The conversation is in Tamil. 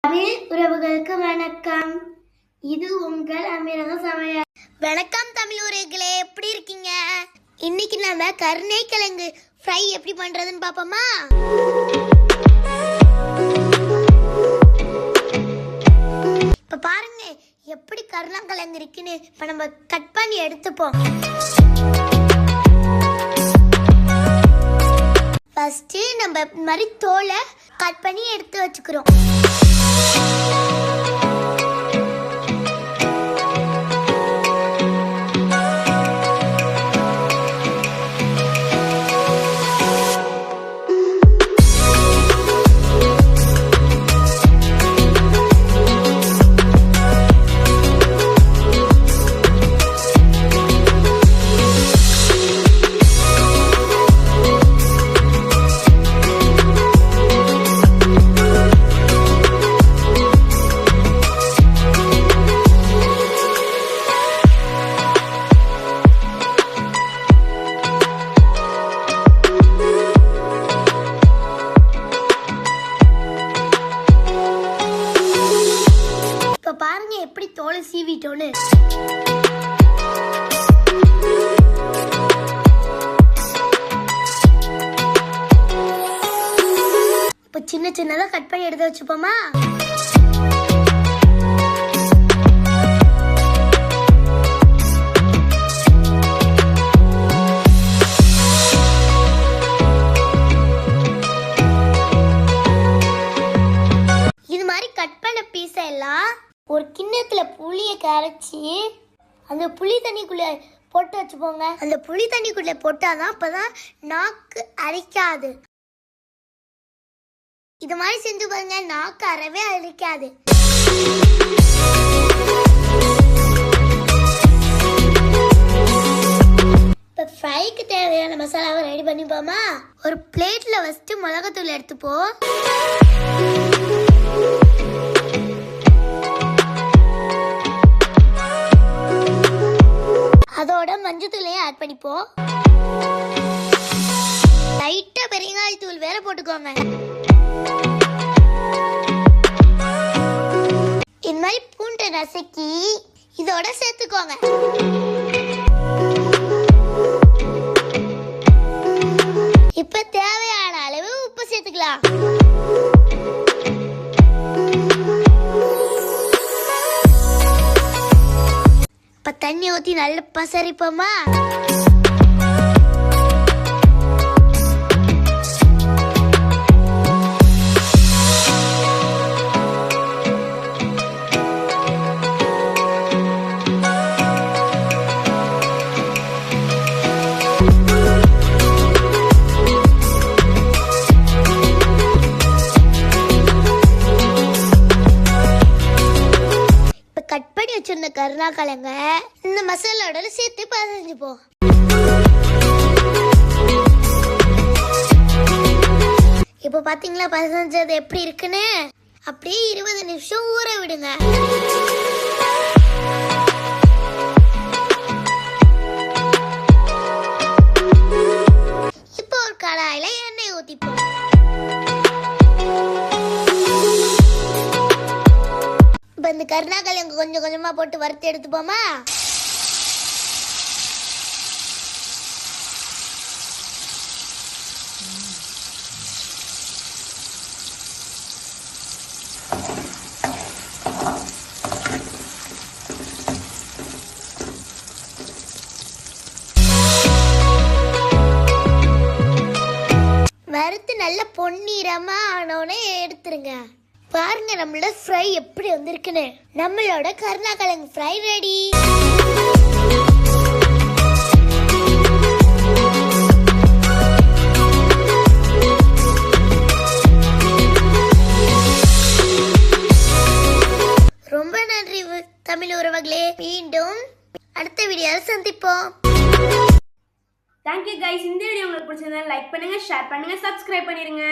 தமிழ் உறவுகளுக்கு வணக்கம். இது உங்கள் அமீரக சமையல். வணக்கம் தமிழ் உறவுகளே, எப்படி இருக்கீங்க? இன்னைக்கு நம்ம கருணைக்கிழங்கு ஃப்ரை எப்படி பண்றதுன்னு பாப்போமா? இப்ப பாருங்க எப்படி கருணைக்கிழங்கு இருக்குன்னு. இப்ப நம்ம கட் பண்ணி எடுத்துப்போம். ஃபர்ஸ்ட் நம்ம இந்த மாதிரி தோலை கட் பண்ணி எடுத்து வச்சுக்கிறோம். பாருங்க எப்படி தோலை சீவிட்டோன்னு. இப்ப சின்ன சின்னதா கட் பண்ணி எடுத்து வச்சுப்போமா? இது மாதிரி கட் பண்ண பீஸ் எல்லாம் ஒரு கிண்ணத்துல புளியை கரைச்சி அந்த புளி தண்ணிக்குள்ள போட்டு வச்சுப்போங்க. அந்த புளி தண்ணிக்குள்ள போட்டாதான் அப்பதான் நாக்கு அரிக்காது. இது மாதிரி செஞ்சு பாருங்க, நாக்கு அறவே அரிக்காது. இப்ப ஃப்ரைக்கு தேவையான மசாலாவை ரெடி பண்ணிப்போமா? ஒரு பிளேட்ல வச்சுட்டு மிளகாத்தூள் எடுத்துப்போம். அதோட மஞ்சத்தூளையும் ஆட் பண்ணிப்போம். லைட்டா பெருங்காயத்தூள் வேற போட்டுக்கோங்க. இந்த மாதிரி பூண்டை நசுக்கி இதோட சேர்த்துக்கோங்க. இப்ப தேவையான அளவு உப்பு சேர்த்துக்கலாம். இப்ப தண்ணி ஊத்தி நல்ல பசரிப்போமா? கட் பண்ணி வச்சிருந்த கருணாக்கிழங்க இந்த மசாலாவோட சேர்த்து பசஞ்சுப்போம். இப்ப பாத்தீங்களா பசஞ்சது எப்படி இருக்குன்னு? அப்படியே 20 நிமிஷம் ஊற விடுங்க. இப்போ ஒரு கடாயில எண்ணெய் ஊத்திப்போம். இந்த கருணாக்கிழங்கு கொஞ்சம் கொஞ்சமா போட்டு வறுத்து எடுத்துப்போமா? வறுத்து நல்ல பொன்னிறமா ஆனோன்னு எடுத்துருங்க. பாருங்க நம்மளோட ஃப்ரை எப்படி வந்திருக்குன்னு. நம்மளோட கருணாக்கிழங்கு ஃப்ரை ரெடி. ரொம்ப நன்றி தமிழ் உறவுகளே. மீண்டும் அடுத்த வீடியோவில் சந்திப்போம். Thank you guys. இந்த வீடியோ உங்களுக்கு பிடிச்சிருந்தா லைக் பண்ணுங்க, ஷேர் பண்ணுங்க, சப்ஸ்கிரைப் பண்ணிருங்க.